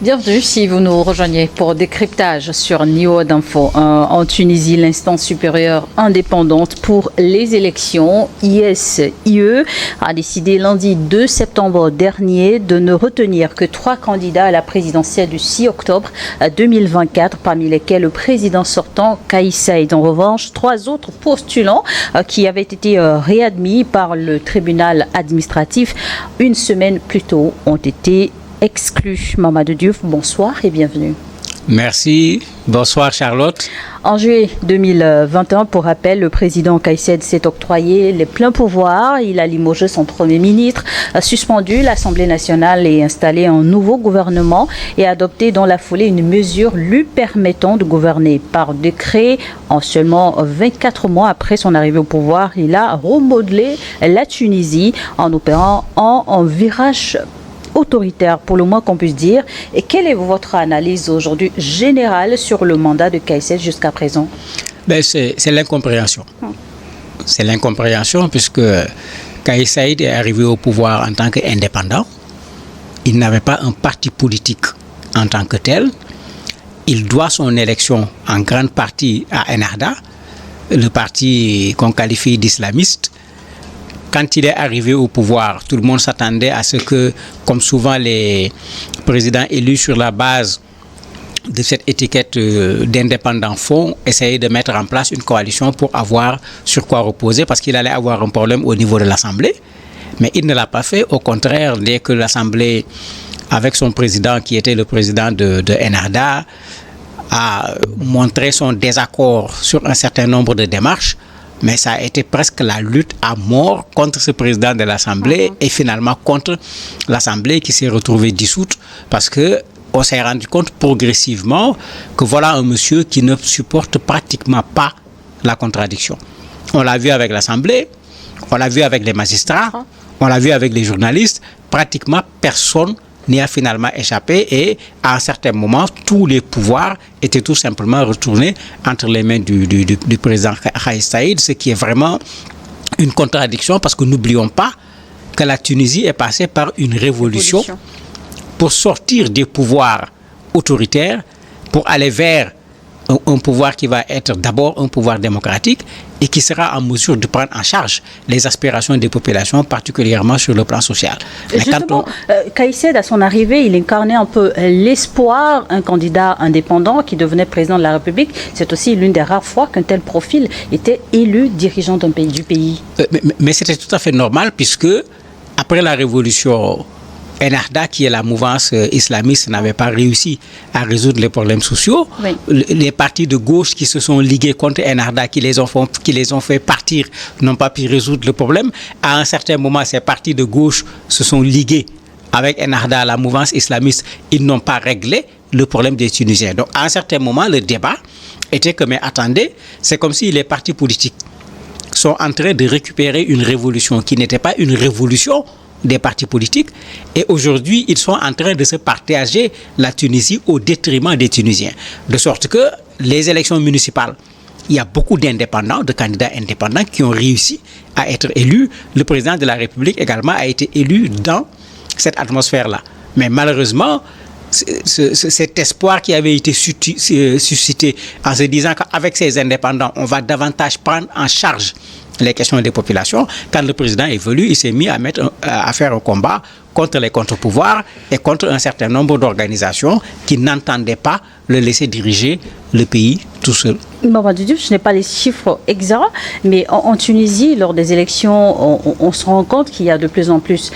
Bienvenue si vous nous rejoignez pour décryptage sur NIO d'Info. En Tunisie, l'instance supérieure indépendante pour les élections, ISIE, a décidé lundi 2 septembre dernier de ne retenir que 3 candidats à la présidentielle du 6 octobre 2024, parmi lesquels le président sortant, Kais Saied. En revanche, 3 autres postulants qui avaient été réadmis par le tribunal administratif une semaine plus tôt ont été exclus. Mamadou Diouf, bonsoir et bienvenue. Merci. Bonsoir Charlotte. En juillet 2021, pour rappel, le président Kais Saied s'est octroyé les pleins pouvoirs. Il a limogé son Premier ministre, a suspendu l'Assemblée nationale et installé un nouveau gouvernement et adopté dans la foulée une mesure lui permettant de gouverner par décret. En seulement 24 mois après son arrivée au pouvoir, il a remodelé la Tunisie en opérant un virage autoritaire, pour le moins qu'on puisse dire. Et quelle est votre analyse aujourd'hui générale sur le mandat de Kais Saied jusqu'à présent? C'est l'incompréhension. C'est l'incompréhension puisque Kais Saied est arrivé au pouvoir en tant qu'indépendant. Il n'avait pas un parti politique en tant que tel. Il doit son élection en grande partie à Ennahda, le parti qu'on qualifie d'islamiste. Quand il est arrivé au pouvoir, tout le monde s'attendait à ce que, comme souvent les présidents élus sur la base de cette étiquette d'indépendants font, essayer de mettre en place une coalition pour avoir sur quoi reposer, parce qu'il allait avoir un problème au niveau de l'Assemblée. Mais il ne l'a pas fait. Au contraire, dès que l'Assemblée, avec son président qui était le président de Ennahda, a montré son désaccord sur un certain nombre de démarches, mais ça a été presque la lutte à mort contre ce président de l'Assemblée et finalement contre l'Assemblée qui s'est retrouvée dissoute parce qu'on s'est rendu compte progressivement que voilà un monsieur qui ne supporte pratiquement pas la contradiction. On l'a vu avec l'Assemblée, on l'a vu avec les magistrats, on l'a vu avec les journalistes, pratiquement personne n'y a finalement échappé et à un certain moment, tous les pouvoirs étaient tout simplement retournés entre les mains du président Kais Saied, ce qui est vraiment une contradiction parce que n'oublions pas que la Tunisie est passée par une révolution pour sortir des pouvoirs autoritaires, pour aller vers un pouvoir qui va être d'abord un pouvoir démocratique et qui sera en mesure de prendre en charge les aspirations des populations, particulièrement sur le plan social. Justement, Kais Saied, à son arrivée, il incarnait un peu l'espoir, un candidat indépendant qui devenait président de la République. C'est aussi l'une des rares fois qu'un tel profil était élu dirigeant du pays. Mais c'était tout à fait normal puisque, après la révolution, Ennahda, qui est la mouvance islamiste, n'avait pas réussi à résoudre les problèmes sociaux. Oui. Les partis de gauche qui se sont ligués contre Ennahda, qui les ont fait partir, n'ont pas pu résoudre le problème. À un certain moment, ces partis de gauche se sont ligués avec Ennahda, la mouvance islamiste. Ils n'ont pas réglé le problème des Tunisiens. Donc, à un certain moment, le débat était que, mais attendez, c'est comme si les partis politiques sont en train de récupérer une révolution qui n'était pas une révolution des partis politiques et aujourd'hui ils sont en train de se partager la Tunisie au détriment des Tunisiens. De sorte que les élections municipales, il y a beaucoup d'indépendants, de candidats indépendants qui ont réussi à être élus. Le président de la République également a été élu dans cette atmosphère-là. Mais malheureusement, cet espoir qui avait été suscité en se disant qu'avec ces indépendants, on va davantage prendre en charge les questions des populations. Quand le président est venu, il s'est mis à faire un combat contre les contre-pouvoirs et contre un certain nombre d'organisations qui n'entendaient pas le laisser diriger le pays tout seul. Mamadou Diouf, je n'ai pas les chiffres exacts, mais en Tunisie, lors des élections, on se rend compte qu'il y a de plus en plus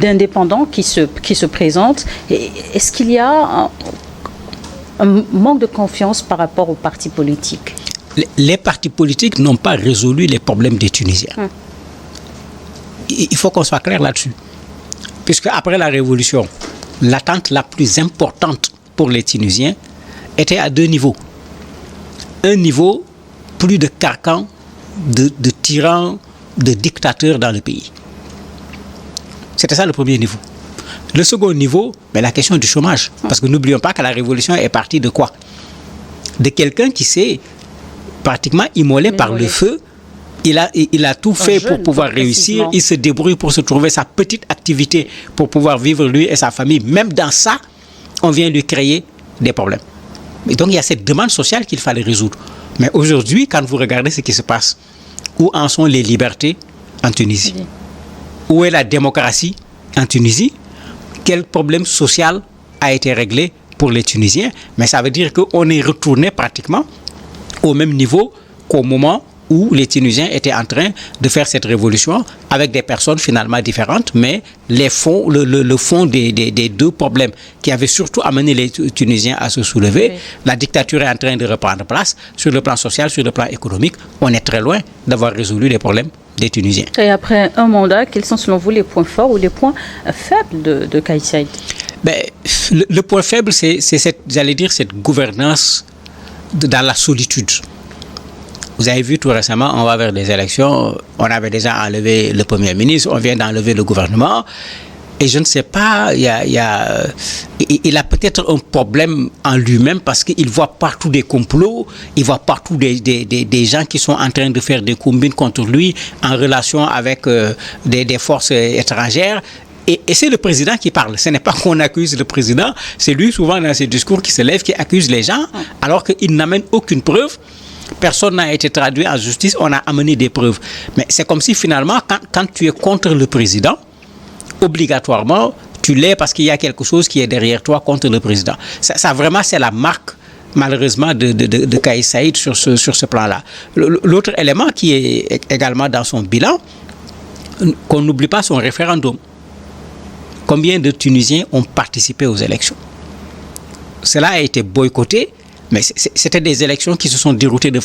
d'indépendants qui se présentent. Est-ce qu'il y a un manque de confiance par rapport aux partis politiques? Les partis politiques n'ont pas résolu les problèmes des Tunisiens. Il faut qu'on soit clair là-dessus. Puisque après la révolution, l'attente la plus importante pour les Tunisiens était à 2 niveaux. Un niveau, plus de carcans, de tyrans, de dictateurs dans le pays. C'était ça le premier niveau. Le second niveau, mais la question du chômage. Parce que n'oublions pas que la révolution est partie de quoi? De quelqu'un qui s'est pratiquement immolé par le feu. Il a tout fait pour pouvoir réussir. Il se débrouille pour se trouver sa petite activité pour pouvoir vivre lui et sa famille. Même dans ça, on vient lui créer des problèmes. Et donc il y a cette demande sociale qu'il fallait résoudre. Mais aujourd'hui, quand vous regardez ce qui se passe, où en sont les libertés en Tunisie? Où est la démocratie en Tunisie? Quel problème social a été réglé pour les Tunisiens? Mais ça veut dire qu'on est retourné pratiquement au même niveau qu'au moment où les Tunisiens étaient en train de faire cette révolution avec des personnes finalement différentes, mais le fond des deux problèmes qui avaient surtout amené les Tunisiens à se soulever, oui. La dictature est en train de reprendre place sur le plan social, sur le plan économique. On est très loin d'avoir résolu les problèmes des Tunisiens. Et après un mandat, quels sont selon vous les points forts ou les points faibles de Kais Saïed? Le point faible, c'est cette gouvernance dans la solitude. Vous avez vu tout récemment, on va vers des élections, on avait déjà enlevé le Premier ministre, on vient d'enlever le gouvernement. Et je ne sais pas, il a peut-être un problème en lui-même parce qu'il voit partout des complots, il voit partout des gens qui sont en train de faire des combines contre lui en relation avec des forces étrangères. Et c'est le président qui parle. Ce n'est pas qu'on accuse le président, c'est lui souvent dans ses discours qui se lève, qui accuse les gens, alors qu'il n'amène aucune preuve. Personne n'a été traduit en justice, on a amené des preuves. Mais c'est comme si finalement, quand tu es contre le président, obligatoirement, tu l'es parce qu'il y a quelque chose qui est derrière toi contre le président. Ça vraiment, c'est la marque, malheureusement, de Kais Saïed sur ce plan-là. L'autre élément qui est également dans son bilan, qu'on n'oublie pas son référendum. Combien de Tunisiens ont participé aux élections? Cela a été boycotté. Mais c'était des élections qui se sont déroulées de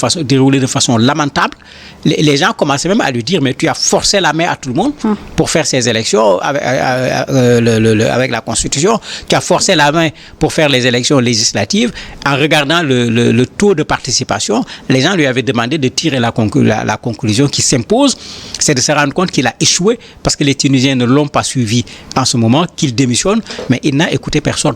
façon lamentable. Les gens commençaient même à lui dire, mais tu as forcé la main à tout le monde pour faire ces élections avec la Constitution. Tu as forcé la main pour faire les élections législatives. En regardant le taux de participation, les gens lui avaient demandé de tirer la conclusion qui s'impose. C'est de se rendre compte qu'il a échoué parce que les Tunisiens ne l'ont pas suivi en ce moment, qu'il démissionne, mais il n'a écouté personne.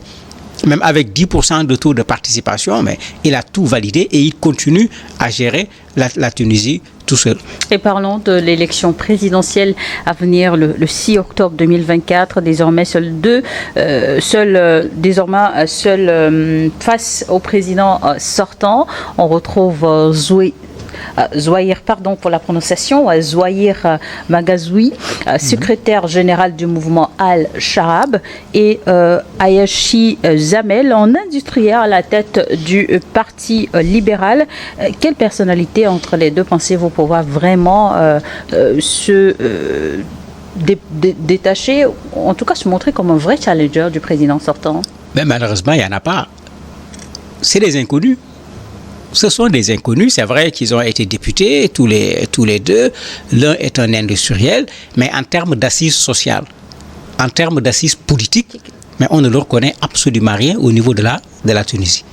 Même avec 10% de taux de participation, mais il a tout validé et il continue à gérer la Tunisie tout seul. Et parlons de l'élection présidentielle à venir le 6 octobre 2024. Désormais, seul face au président sortant, on retrouve Zouahir, pardon pour la prononciation, Zouahir Maghazoui, secrétaire général du mouvement Al-Sharab, et Ayachi Zamel, en industriel à la tête du Parti libéral. Quelle personnalité entre les deux pensez-vous pouvoir vraiment se détacher, en tout cas se montrer comme un vrai challenger du président sortant? Mais malheureusement, il n'y en a pas. C'est des inconnus. Ce sont des inconnus, c'est vrai qu'ils ont été députés, tous les deux. L'un est un industriel, mais en termes d'assises sociales, en termes d'assises politiques, mais on ne leur connaît absolument rien au niveau de la Tunisie.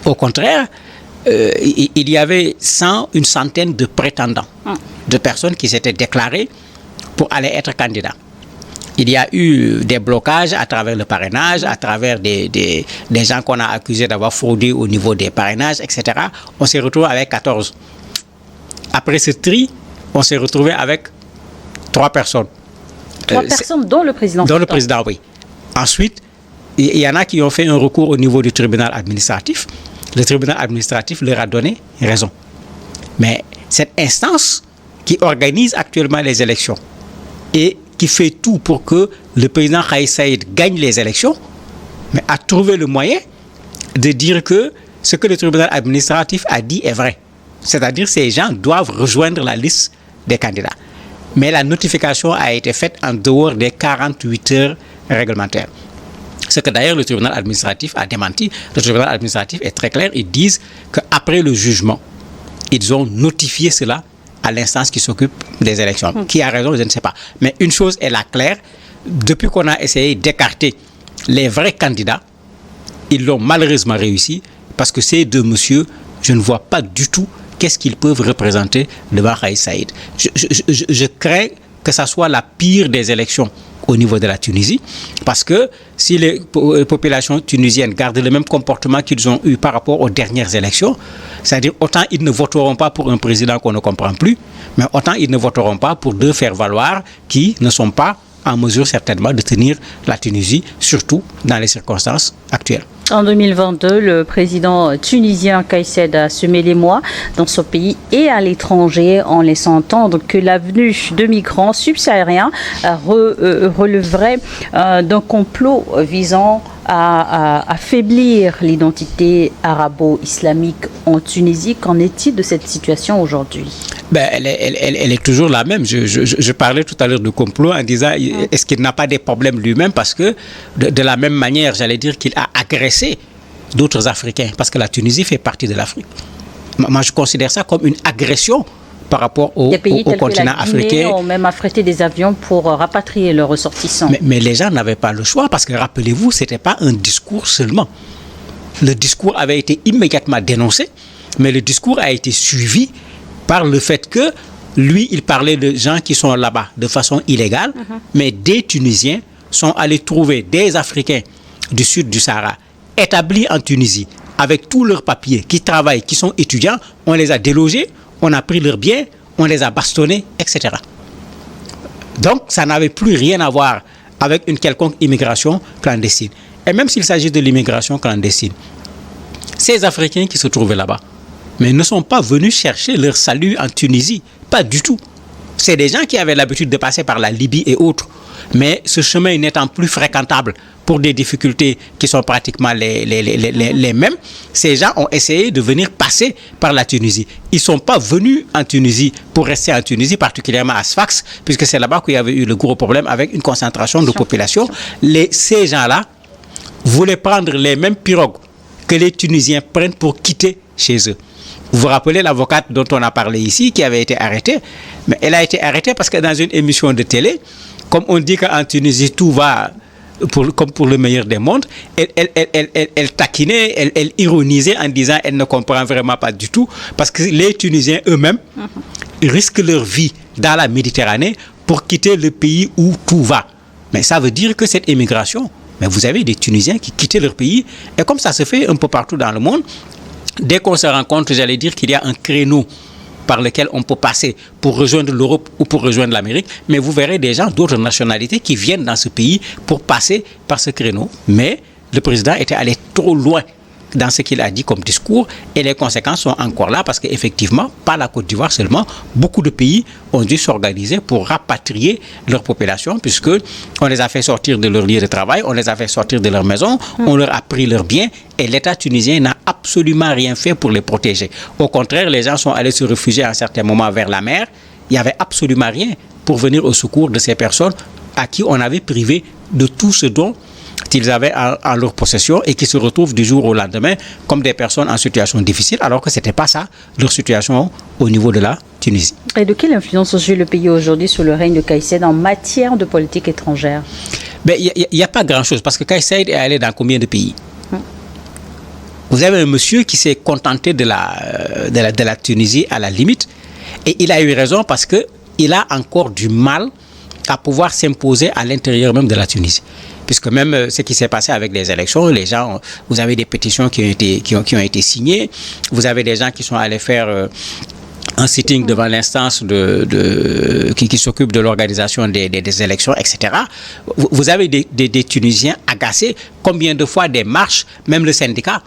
Au contraire, il y avait une centaine de prétendants, de personnes qui s'étaient déclarées pour aller être candidats. Il y a eu des blocages à travers le parrainage, à travers des gens qu'on a accusés d'avoir fraudé au niveau des parrainages, etc. On s'est retrouvé avec 14. Après ce tri, on s'est retrouvé avec 3 personnes. 3 personnes, dont le président. Dont le président, oui. Ensuite, il y en a qui ont fait un recours au niveau du tribunal administratif. Le tribunal administratif leur a donné raison. Mais cette instance qui organise actuellement les élections et qui fait tout pour que le président Kais Saïed gagne les élections, mais a trouvé le moyen de dire que ce que le tribunal administratif a dit est vrai. C'est-à-dire que ces gens doivent rejoindre la liste des candidats. Mais la notification a été faite en dehors des 48 heures réglementaires. Ce que d'ailleurs le tribunal administratif a démenti. Le tribunal administratif est très clair, ils disent qu'après le jugement, ils ont notifié cela à l'instance qui s'occupe des élections. Qui a raison, je ne sais pas. Mais une chose est là claire, depuis qu'on a essayé d'écarter les vrais candidats, ils l'ont malheureusement réussi, parce que ces deux messieurs, je ne vois pas du tout qu'est-ce qu'ils peuvent représenter devant Kais Saïed. Je crains que ça soit la pire des élections au niveau de la Tunisie, parce que si les populations tunisiennes gardent le même comportement qu'ils ont eu par rapport aux dernières élections, c'est-à-dire autant ils ne voteront pas pour un président qu'on ne comprend plus, mais autant ils ne voteront pas pour deux faire-valoir qui ne sont pas en mesure certainement de tenir la Tunisie, surtout dans les circonstances actuelles. En 2022, le président tunisien Kais Saied a semé l'émoi dans son pays et à l'étranger en laissant entendre que l'avenue de migrants subsahariens relèverait d'un complot visant à affaiblir l'identité arabo-islamique en Tunisie. Qu'en est-il de cette situation aujourd'hui? Elle est toujours la même. Je parlais tout à l'heure de complot en disant est-ce qu'il n'a pas des problèmes lui-même, parce que de la même manière, j'allais dire qu'il a agressé d'autres Africains, parce que la Tunisie fait partie de l'Afrique. Moi, je considère ça comme une agression par rapport au continent africain. Ils ont même affrété des avions pour rapatrier leurs ressortissants. Mais les gens n'avaient pas le choix, parce que rappelez-vous, ce n'était pas un discours seulement. Le discours avait été immédiatement dénoncé, mais le discours a été suivi par le fait que lui, il parlait de gens qui sont là-bas de façon illégale, mais des Tunisiens sont allés trouver des Africains du sud du Sahara établis en Tunisie avec tous leurs papiers, qui travaillent, qui sont étudiants. On les a délogés, on a pris leurs biens, on les a bastonnés, etc. Donc, ça n'avait plus rien à voir avec une quelconque immigration clandestine. Et même s'il s'agit de l'immigration clandestine, ces Africains qui se trouvaient là-bas, mais ne sont pas venus chercher leur salut en Tunisie, pas du tout. C'est des gens qui avaient l'habitude de passer par la Libye et autres, mais ce chemin n'étant plus fréquentable pour des difficultés qui sont pratiquement les mêmes, ces gens ont essayé de venir passer par la Tunisie. Ils ne sont pas venus en Tunisie pour rester en Tunisie, particulièrement à Sfax, puisque c'est là-bas qu'il y avait eu le gros problème avec une concentration de population. Ces gens-là voulaient prendre les mêmes pirogues que les Tunisiens prennent pour quitter chez eux. Vous vous rappelez l'avocate dont on a parlé ici, qui avait été arrêtée? Mais elle a été arrêtée parce que dans une émission de télé, comme on dit qu'en Tunisie tout va comme pour le meilleur des mondes, elle taquinait, elle ironisait en disant elle ne comprend vraiment pas du tout, parce que les Tunisiens eux-mêmes risquent leur vie dans la Méditerranée pour quitter le pays où tout va. Mais ça veut dire que cette immigration, mais vous avez des Tunisiens qui quittent leur pays, et comme ça se fait un peu partout dans le monde, dès qu'on se rend compte, j'allais dire qu'il y a un créneau par lequel on peut passer pour rejoindre l'Europe ou pour rejoindre l'Amérique, mais vous verrez des gens d'autres nationalités qui viennent dans ce pays pour passer par ce créneau. Mais le président était allé trop loin dans ce qu'il a dit comme discours, et les conséquences sont encore là, parce qu'effectivement, pas la Côte d'Ivoire seulement, beaucoup de pays ont dû s'organiser pour rapatrier leur population, puisque on les a fait sortir de leur lieu de travail, on les a fait sortir de leur maison, on leur a pris leurs biens, et l'État tunisien n'a absolument rien fait pour les protéger. Au contraire, les gens sont allés se réfugier à un certain moment vers la mer. Il n'y avait absolument rien pour venir au secours de ces personnes à qui on avait privé de tout ce dont ils avaient en leur possession, et qui se retrouvent du jour au lendemain comme des personnes en situation difficile, alors que ce n'était pas ça leur situation au niveau de la Tunisie. Et de quelle influence joue le pays aujourd'hui sous le règne de Kais Saied en matière de politique étrangère? Il n'y a pas grand-chose, parce que Kais Saied est allé dans combien de pays? Vous avez un monsieur qui s'est contenté de la Tunisie à la limite, et il a eu raison, parce qu'il a encore du mal à pouvoir s'imposer à l'intérieur même de la Tunisie. Puisque même ce qui s'est passé avec les élections, les gens, vous avez des pétitions qui ont été signées, vous avez des gens qui sont allés faire un sitting devant l'instance qui s'occupe de l'organisation des élections, etc. Vous avez des Tunisiens agacés. Combien de fois des marches, même le syndicat,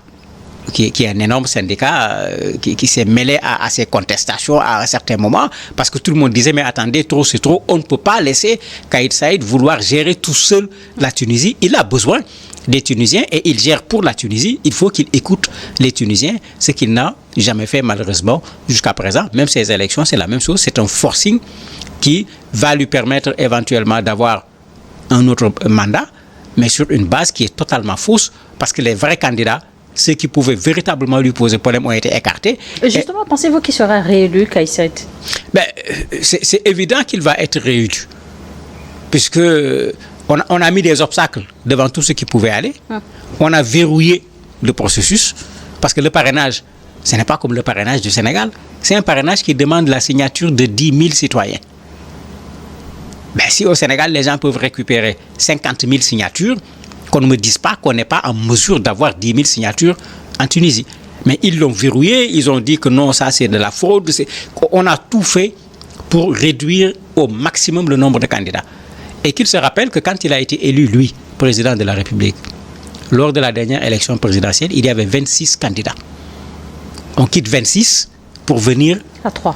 qui est un énorme syndicat qui s'est mêlé à ces contestations à un certain moment, parce que tout le monde disait mais attendez, trop c'est trop, on ne peut pas laisser Kais Saied vouloir gérer tout seul la Tunisie. Il a besoin des Tunisiens, et il gère pour la Tunisie. Il faut qu'il écoute les Tunisiens, ce qu'il n'a jamais fait malheureusement jusqu'à présent. Même ces élections, c'est la même chose, c'est un forcing qui va lui permettre éventuellement d'avoir un autre mandat, mais sur une base qui est totalement fausse, parce que les vrais candidats, ceux qui pouvaient véritablement lui poser problème, ont été écartés. Justement, pensez-vous qu'il sera réélu, Kais Saied? C'est évident qu'il va être réélu, puisque on a mis des obstacles devant tout ce qui pouvait aller. On a verrouillé le processus, parce que le parrainage, ce n'est pas comme le parrainage du Sénégal. C'est un parrainage qui demande la signature de 10 000 citoyens. Si au Sénégal, les gens peuvent récupérer 50 000 signatures, qu'on ne me dise pas qu'on n'est pas en mesure d'avoir 10 000 signatures en Tunisie. Mais ils l'ont verrouillé, ils ont dit que non, ça c'est de la fraude. On a tout fait pour réduire au maximum le nombre de candidats. Et qu'il se rappelle que quand il a été élu, lui, président de la République, lors de la dernière élection présidentielle, il y avait 26 candidats. On quitte 26 pour venir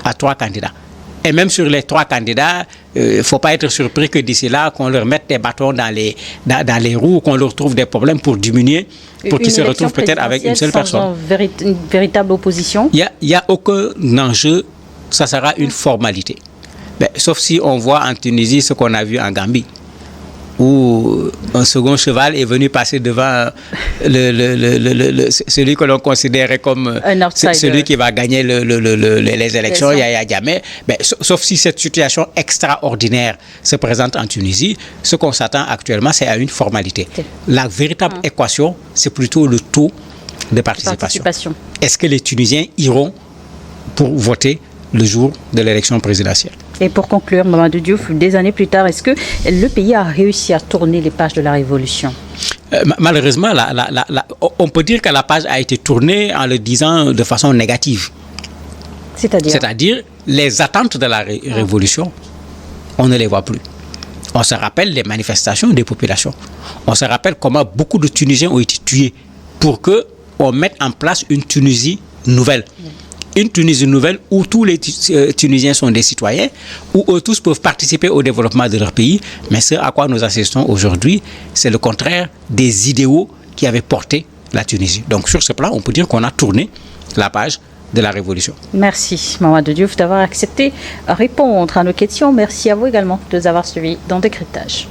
à 3 candidats. Et même sur les 3 candidats, il ne faut pas être surpris que d'ici là, qu'on leur mette des bâtons dans les roues, qu'on leur trouve des problèmes pour diminuer, pour qu'ils se retrouvent peut-être avec une seule personne. Une véritable opposition. Il n'y a aucun enjeu, ça sera une formalité. Mais, sauf si on voit en Tunisie ce qu'on a vu en Gambie, où un second cheval est venu passer devant celui que l'on considérait comme celui qui va gagner les élections, Yahya Jammeh. Sauf si cette situation extraordinaire se présente en Tunisie, ce qu'on s'attend actuellement, c'est à une formalité. La véritable équation, c'est plutôt le taux de participation. Est-ce que les Tunisiens iront pour voter le jour de l'élection présidentielle? Et pour conclure, Mamadou Diouf, des années plus tard, est-ce que le pays a réussi à tourner les pages de la révolution? Malheureusement, on peut dire que la page a été tournée en le disant de façon négative. C'est-à-dire les attentes de la révolution, on ne les voit plus. On se rappelle les manifestations des populations. On se rappelle comment beaucoup de Tunisiens ont été tués pour qu'on mette en place une Tunisie nouvelle. Une Tunisie nouvelle où tous les Tunisiens sont des citoyens, où eux tous peuvent participer au développement de leur pays. Mais ce à quoi nous assistons aujourd'hui, c'est le contraire des idéaux qui avaient porté la Tunisie. Donc sur ce plan, on peut dire qu'on a tourné la page de la révolution. Merci Mamadou Diouf d'avoir accepté de répondre à nos questions. Merci à vous également de nous avoir suivis dans Décryptage.